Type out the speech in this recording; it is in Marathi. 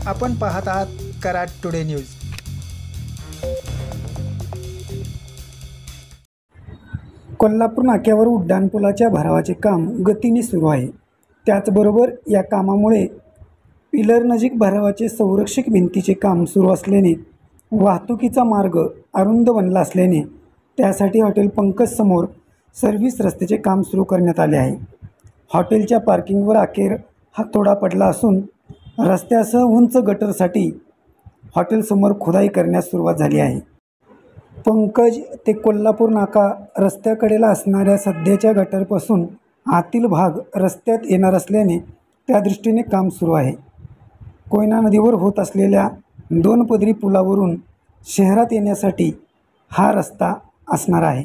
आपण पाहत आहात कराड टुडे न्यूज। कोल्हापूर नाक्यावर उड्डाणपुलाच्या भरावाचे काम गतीने सुरू आहे। त्याचबरोबर या कामामुळे पिलर नजीक भरावाचे संरक्षक भिंतीचे काम सुरू असल्याने वाहतुकीचा मार्ग अरुंद बनला असल्याने त्यासाठी हॉटेल पंकज समोर सर्व्हिस रस्त्याचे काम सुरू करण्यात आले आहे। हॉटेलच्या पार्किंगवर अखेर हातोडा पडला असून रस्त्यासह उंच गटरसाठी हॉटेलसमोर खुदाई करण्यास सुरुवात झाली आहे। पंकज ते कोल्हापूर नाका रस्त्याकडेला असणाऱ्या सध्याच्या गटरपासून आतील भाग रस्त्यात येणार असल्याने त्या दृष्टीने काम सुरू आहे। कोयना नदीवर होत असलेल्या 2 पदरी पुलावरून शहरात येण्यासाठी हा रस्ता असणार आहे।